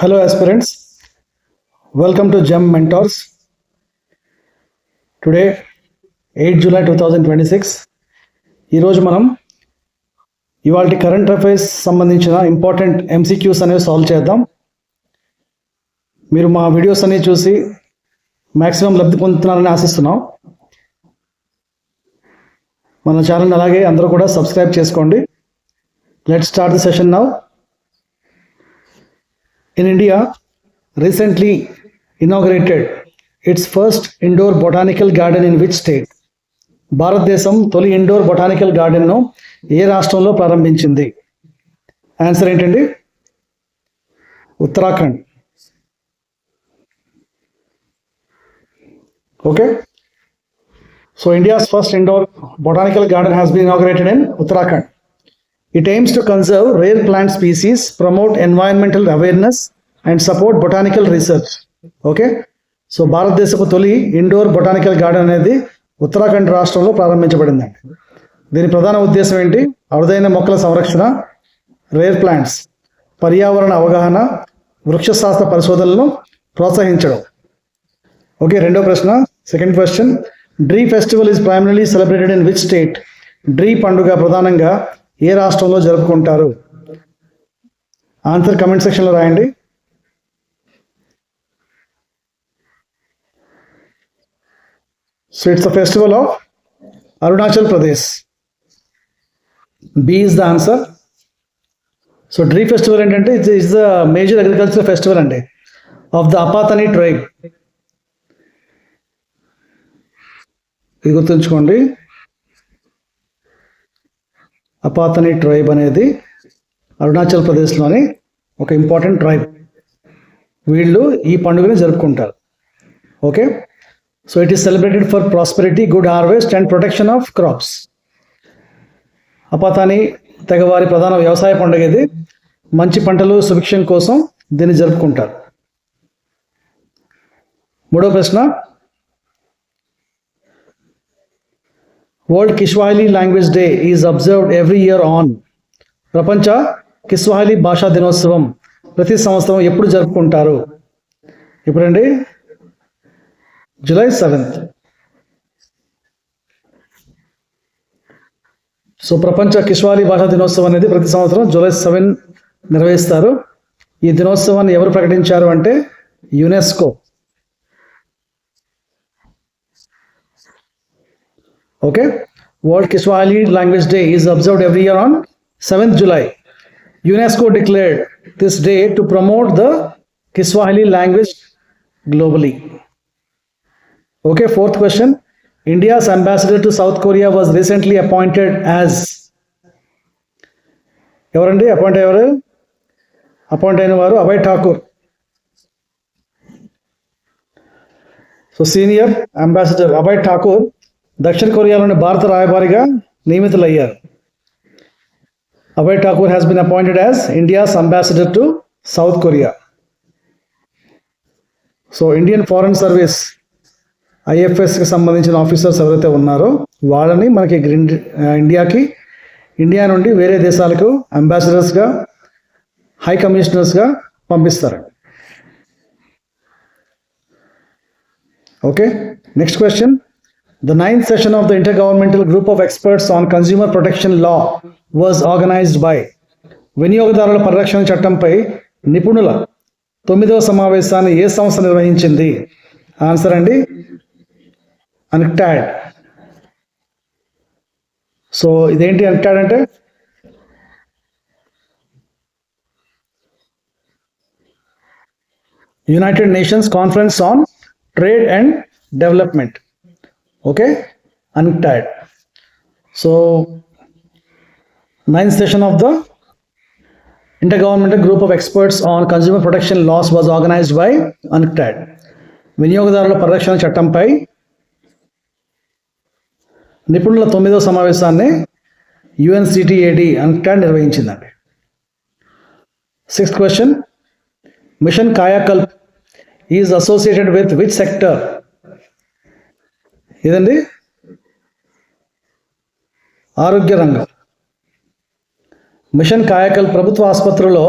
Hello aspirants, welcome to GEM Mentors. Today 8 July 2026 ఈరోజు మనం ఇవాల్టి కరెంట్ అఫైర్స్ సంబంధించిన ఇంపార్టెంట్ ఎంసీక్యూస్ అనేవి సాల్వ్ చేద్దాం. మీరు మా వీడియోస్ అన్ని చూసి మ్యాక్సిమం లబ్ధి పొందుతున్నారని ఆశిస్తున్నాం. మన ఛానల్ అలాగే అందరూ కూడా సబ్స్క్రైబ్ చేసుకోండి. Let's start the session now. In India, recently inaugurated its first indoor botanical garden in which state? భారతదేశం తొలి ఇండోర్ బొటానికల్ గార్డెన్ను ఏ రాష్ట్రంలో ప్రారంభించింది? ఆన్సర్ ఏంటండి? Uttarakhand. Okay, so India's first indoor botanical garden has been inaugurated in Uttarakhand. It aims to conserve rare plant species, promote environmental awareness and support botanical research. Okay, so భారతదేశపు తొలి indoor botanical garden అనేది ఉత్తరాఖండ్ రాష్ట్రంలో ప్రారంభించబడిందండి. దీని ప్రధాన ఉద్దేశం ఏంటి? అరుదైన మొక్కల సంరక్షణ, రేర్ ప్లాంట్స్, పర్యావరణ అవగాహన, వృక్షశాస్త్ర పరిశోధనలను ప్రోత్సహించడం. ఓకే, రెండో ప్రశ్న, second question. Dree festival is primarily celebrated in which state? Dree పండుగ ప్రధానంగా ఏ రాష్ట్రంలో జరుపుకుంటారు? ఆన్సర్ కమెంట్ సెక్షన్లో రాయండి. So it's the festival of Arunachal Pradesh. B is the answer. So Dree festival ఏంటంటే it's the major agriculture festival అండి ఆఫ్ ద అపాతని ట్రైబ్. ఇది గుర్తుంచుకోండి, అపాతని ట్రైబ్ అనేది అరుణాచల్ ప్రదేశ్లోని ఒక ఇంపార్టెంట్ ట్రైబ్. వీళ్ళు ఈ పండుగని జరుపుకుంటారు. Okay, so it is celebrated for prosperity, good harvest and protection of crops. Apatani తెగవారి ప్రధాన వ్యవసాయ పండుగ ఇది. మంచి పంటలు సుభిక్షం కోసం దీన్ని జరుపుకుంటారు. మూడో ప్రశ్న. World Kiswahili language day is observed every year on? ప్రపంచ కిస్వాహిలీ భాషా దినోత్సవం ప్రతి సంవత్సరం ఎప్పుడు జరుపుకుంటారు? ఎప్పుడండి? July 7th. సో ప్రపంచ కిస్వాహిలీ భాషా దినోత్సవం అనేది ప్రతి సంవత్సరం July 7 నిర్వహిస్తారు. ఈ దినోత్సవాన్ని ఎవరు ప్రకటించారు అంటే UNESCO. Okay, world Kiswahili language day is observed every year on 7th July. UNESCO declared this day to promote the Kiswahili language globally. Okay, fourth question. India's ambassador to South Korea was recently appointed as? ఎవరండి appoint అయిన వారు? Abhay Thakur. So senior ambassador Abhay Thakur దక్షిణ కొరియాలోని భారత రాయబారిగా నియమితులయ్యారు. Abhay Thakur has been appointed as India's ambassador to South Korea. So Indian foreign service ఐఎఫ్ఎస్కి సంబంధించిన ఆఫీసర్స్ ఎవరైతే ఉన్నారో వాళ్ళని మనకి ఇండియా నుండి వేరే దేశాలకు అంబాసిడర్స్గా, హై కమిషనర్స్గా పంపిస్తారు. Okay, next question. The 9th session of the Intergovernmental Group of Experts on Consumer Protection Law was organized by? వినియోగదారుల పరిరక్షణ చట్టంపై నిపుణుల 9వ సమావేశాన్ని ఏ సంస్థ నిర్వహించింది? ఆన్సర్ అండి అన్క్టాడ్. సో ఇదేంటి అన్క్టాడ్ అంటే? United nations conference on trade and development. Okay, UNCTAD. So 9th session of the Intergovernmental Group of Experts on Consumer Protection Laws was organized by UNCTAD. వినియోగదారుల పరిరక్షణ చట్టంపై నిపుణుల 9వ సమావేశాన్ని UNCTAD UNCTAD నిర్వహించిందండి. Sixth question. Mission Kayakalp is associated with which sector? ఇదండి ఆరోగ్య రంగం. Machine కాయకల్ప్ ప్రభుత్వ ఆసుపత్రుల్లో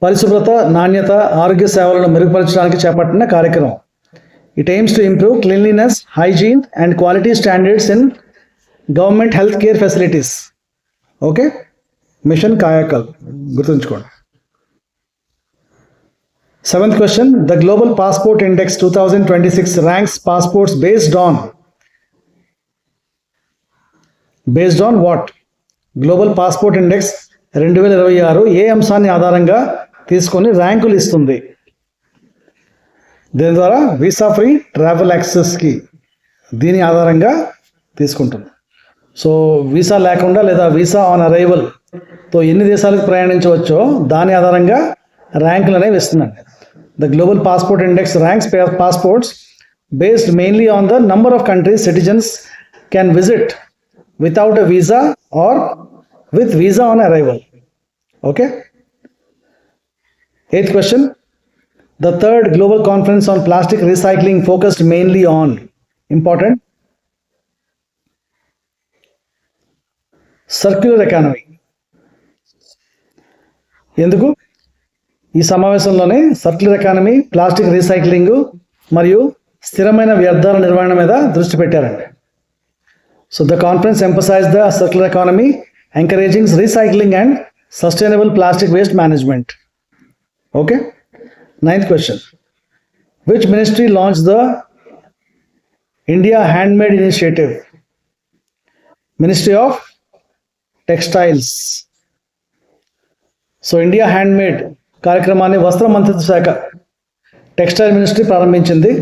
పరిశుభ్రత, నాణ్యత, ఆరోగ్య సేవలను మెరుగుపరచడానికి చేపట్టిన కార్యక్రమం. It aims to improve cleanliness, hygiene and quality standards in government health care facilities. Okay, mission Kayakalp గుర్తుంచుకోండి. 7th question, the Global Passport Index 2026 ranks passports based on what? Global passport index 2026 ఏ అంశాన్ని ఆధారంగా తీసుకొని ర్యాంకులు ఇస్తుంది? దీని ద్వారా వీసా ఫ్రీ ట్రావెల్ యాక్సెస్కి దీని ఆధారంగా తీసుకుంటుంది. సో వీసా లేకుండా లేదా వీసా ఆన్ అరైవల్తో ఎన్ని దేశాలకు ప్రయాణించవచ్చో దాని ఆధారంగా ర్యాంకులు అనేవి ఇస్తుందండి. The global passport index ranks passports based mainly on the number of countries citizens can visit without a visa or with visa on arrival. Okay. 8th question, the 3rd global conference on plastic recycling focused mainly on important circular economy. ఎందుకు ఈ సమావేశంలోనే circular economy, plastic recycling మరియు స్థిరమైన వ్యర్థాల నిర్వహణ మీద దృష్టి పెట్టారండి. So the conference emphasized the circular economy, encouraging recycling and sustainable plastic waste management. Okay. 9th question, which ministry launched the India Handmade Initiative? Ministry of Textiles. So India Handmade కార్యక్రమాన్ని వస్త్ర మంత్రిత్వ శాఖ టెక్స్టైల్ మినిస్ట్రీ ప్రారంభించింది.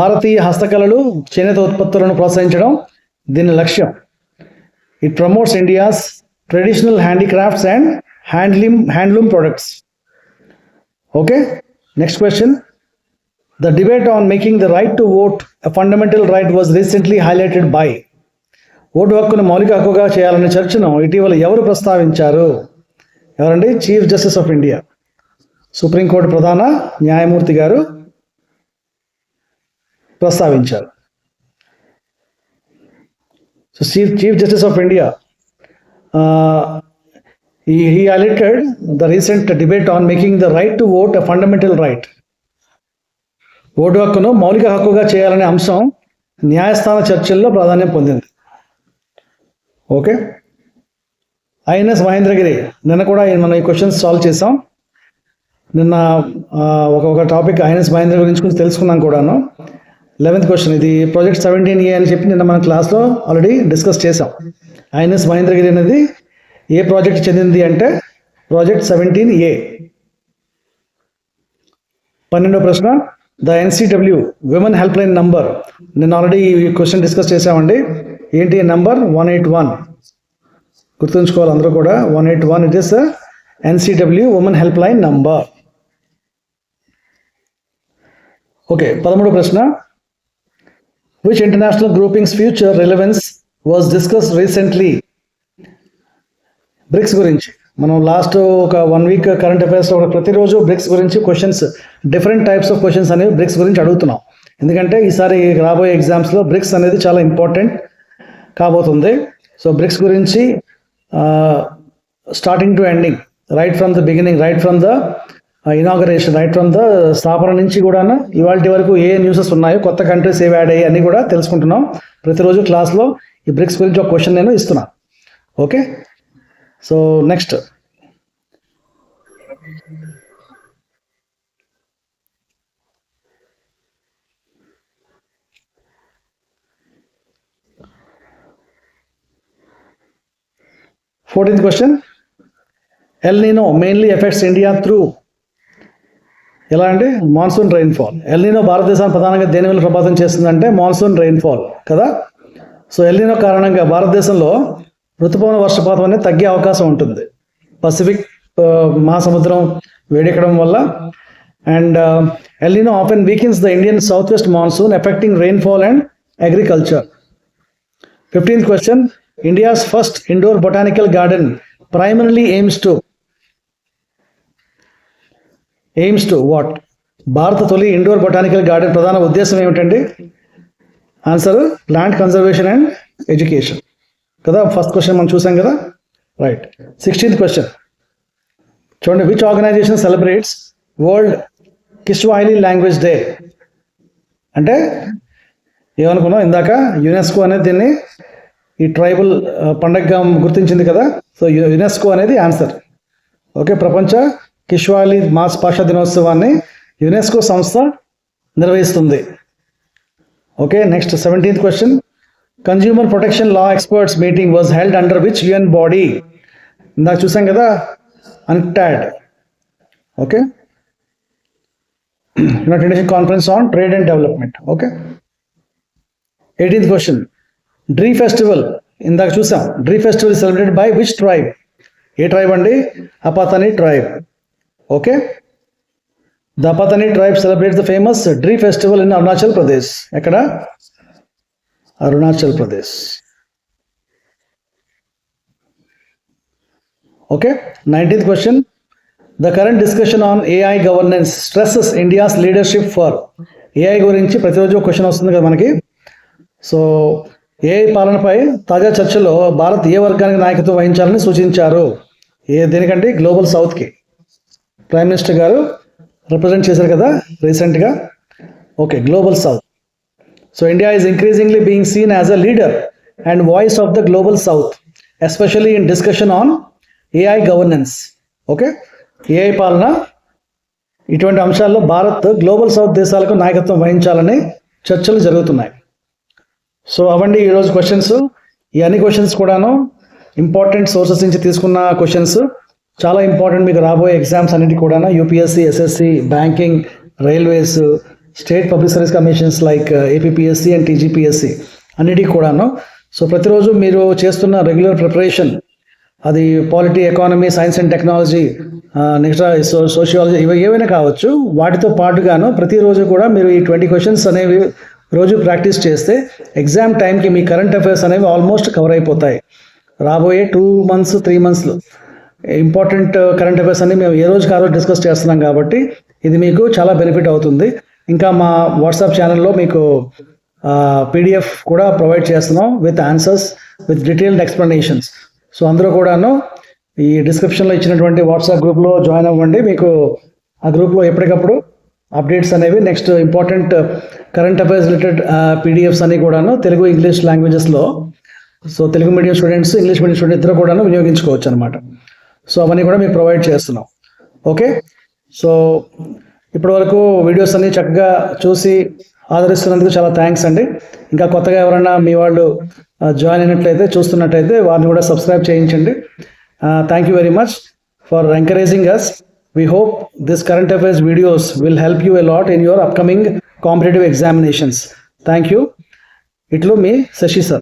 భారతీయ హస్తకళలు, చేనేత ఉత్పత్తులను ప్రోత్సహించడం దీని లక్ష్యం. It promotes India's traditional handicrafts and handloom products. Okay, next question, the debate on making the right to vote a fundamental right was recently highlighted by. Vote హక్కును మౌలిక హక్కుగా చేయాలనే చర్చను ఇటీవల ఎవరు ప్రస్తావించారు? ఎవరండి? Chief justice of India, supreme court ప్రధాన న్యాయమూర్తి గారు ప్రస్తావించారు. So Chief Justice of India, he highlighted the recent debate on making the right to vote a fundamental right. Vote హక్కును మౌలిక హక్కుగా చేయాలనే అంశం న్యాయస్థాన చర్చల్లో ప్రాధాన్యం పొందింది. ఓకే, ఐఎన్ఎస్ మహేంద్రగిరి, నిన్న కూడా మనం ఈ క్వశ్చన్స్ సాల్వ్ చేసాం. నిన్న ఒక టాపిక్ ఐఎన్ఎస్ మహేంద్ర గురించి తెలుసుకున్నాం కూడాను. 11th క్వశ్చన్, ఇది ప్రాజెక్ట్ 17A అని చెప్పి నిన్న మన క్లాస్లో ఆల్రెడీ డిస్కస్ చేసాం. ఐఎన్ఎస్ మహేంద్రగిరి అనేది ఏ ప్రాజెక్ట్ చెందింది అంటే ప్రాజెక్ట్ 17A. 12వ ప్రశ్న, the NCW women helpline number. నిన్న ఆల్రెడీ ఈ క్వశ్చన్ డిస్కస్ చేసామండి. ఏంటి నంబర్? 181. గుర్తుంచుకోవాలి అందరూ కూడా. 181 it is NCW women helpline number. Okay, 13వ ప్రశ్న, which international grouping's future relevance was discussed recently? BRICS గురించి మనం లాస్ట్ ఒక 1 వీక్ కరెంట్ అఫైర్స్లో ప్రతిరోజు బ్రిక్స్ గురించి questions, different types of questions అనేవి బ్రిక్స్ గురించి అడుగుతున్నాం. ఎందుకంటే ఈసారి రాబోయే ఎగ్జామ్స్లో బ్రిక్స్ అనేది చాలా ఇంపార్టెంట్ కాబోతుంది. సో బ్రిక్స్ గురించి starting to ending, right from the beginning, right from the inauguration, right from the స్థాపన నుంచి కూడా ఇవాళ వరకు ఏ న్యూసెస్ ఉన్నాయో, కొత్త కంట్రీస్ ఏవి యాడ్ అయ్యాయి అన్నీ కూడా తెలుసుకుంటున్నాం. ప్రతిరోజు క్లాస్లో ఈ బ్రిక్స్ గురించి ఒక క్వశ్చన్ నేను ఇస్తున్నాను. Okay, so next, fourteenth question, L నీనో mainly effects India through. ఎలా అంటే మాన్సూన్ రెయిన్ఫాల్. ఎల్నినో భారతదేశాన్ని ప్రధానంగా దేని వల్ల ప్రభావితం చేస్తుందంటే మాన్సూన్ రెయిన్ఫాల్ కదా. సో ఎల్నినో కారణంగా భారతదేశంలో ఋతుపవన వర్షపాతం అనేది తగ్గే అవకాశం ఉంటుంది. పసిఫిక్ మహాసముద్రం వేడెక్కడం వల్ల. And El Nino often weakens the Indian south west monsoon affecting rainfall and agriculture. 15th question, India's first indoor botanical garden primarily aims to what? భారత తొలి ఇండోర్ బొటానికల్ గార్డెన్ ప్రధాన ఉద్దేశం ఏమిటండి? Answer plant conservation and education కదా. First question మనం చూసాం కదా, right. 16th question చూడండి, which organisation celebrates world Kiswahili language day? అంటే ఏమనుకున్నాం ఇందాక, యునెస్కో అనేది దీన్ని ఈ ట్రైబల్ పండగగా గుర్తించింది కదా. సో యునెస్కో అనేది ఆన్సర్. ఓకే, ప్రపంచ కిష్వాహిలీ భాషా దినోత్సవాన్ని యునెస్కో సంస్థ నిర్వహిస్తుంది. Okay, next 17th question. Consumer protection law experts meeting was held under which UN body? ఇందాక చూసాం కదా, UNCTAD. Okay, United Nation conference on trade and development. Okay, 18th question. Dree festival ఇందాక చూసాం. Dree festival celebrated by which tribe? ఏ tribe అండి? Apatani tribe. Okay, the Apatani tribe celebrates the famous Dree festival in Arunachal Pradesh. ఎక్కడ? Arunachal Pradesh. Okay, 19th question. The current discussion on AI governance stresses India's leadership for. AI గురించి ప్రతిరోజు question వస్తుంది కదా మనకి. సో ఏఐ పాలనపై తాజా చర్చలో భారత్ ఏ వర్గానికి నాయకత్వం వహించాలని సూచించారు? దేనికంటే గ్లోబల్ సౌత్కి ప్రైమ్ మినిస్టర్ గారు రిప్రజెంట్ చేశారు కదా రీసెంట్గా. Okay, global south. So India is increasingly being scene as a leader and voice of the global south, especially in discussion on AI governance. Okay, AI పాలన ఇటువంటి అంశాల్లో భారత్ గ్లోబల్ సౌత్ దేశాలకు నాయకత్వం వహించాలని చర్చలు జరుగుతున్నాయి. సో అవండి ఈరోజు క్వశ్చన్స్. ఈ అన్ని క్వశ్చన్స్ కూడాను ఇంపార్టెంట్ సోర్సెస్ నుంచి తీసుకున్న క్వశ్చన్స్. చాలా ఇంపార్టెంట్ మీకు రాబోయే ఎగ్జామ్స్ అన్నిటి కూడా, UPSC, SSC, banking, railways, state public service commissions like APPSC and TGPSC అన్నిటికీ కూడాను. సో ప్రతిరోజు మీరు చేస్తున్న రెగ్యులర్ ప్రిపరేషన్, అది polity, economy, science and technology, next sociology, ఇవి ఏవైనా కావచ్చు, వాటితో పాటుగాను ప్రతిరోజు కూడా మీరు ఈ 20 క్వశ్చన్స్ అనేవి రోజు ప్రాక్టీస్ చేస్తే ఎగ్జామ్ టైంకి మీ కరెంట్ అఫైర్స్ అనేవి ఆల్మోస్ట్ కవర్ అయిపోతాయి. రాబోయే 2 months 3 monthsలో ఇంపార్టెంట్ కరెంట్ అఫైర్స్ అన్ని మేము ఏ రోజుకి ఆ రోజు డిస్కస్ చేస్తున్నాం కాబట్టి ఇది మీకు చాలా బెనిఫిట్ అవుతుంది. ఇంకా మా వాట్సాప్ ఛానల్లో మీకు పీడిఎఫ్ కూడా ప్రొవైడ్ చేస్తున్నాం with answers, with detailed explanations. So అందరూ కూడాను ఈ డిస్క్రిప్షన్లో ఇచ్చినటువంటి వాట్సాప్ గ్రూప్లో జాయిన్ అవ్వండి. మీకు ఆ గ్రూప్లో ఎప్పటికప్పుడు అప్డేట్స్ అనేవి, next important current affairs related PDFs అన్ని కూడాను తెలుగు, ఇంగ్లీష్ లాంగ్వేజెస్లో. So Telugu medium students, English medium students ఇద్దరు కూడాను వినియోగించుకోవచ్చు అనమాట. సో అవన్నీ కూడా మీకు ప్రొవైడ్ చేస్తున్నాం. ఓకే, సో ఇప్పటివరకు వీడియోస్ అన్ని చక్కగా చూసి ఆదరిస్తున్నందుకు చాలా థ్యాంక్స్ అండి. ఇంకా కొత్తగా ఎవరైనా మీ వాళ్ళు జాయిన్ అయినట్లయితే, చూస్తున్నట్లయితే వారిని కూడా సబ్స్క్రైబ్ చేయించండి. Thank you very much for encouraging us. We hope this current affairs videos will help you a lot in your upcoming competitive examinations. Thank you. Itlu me Sashi sir.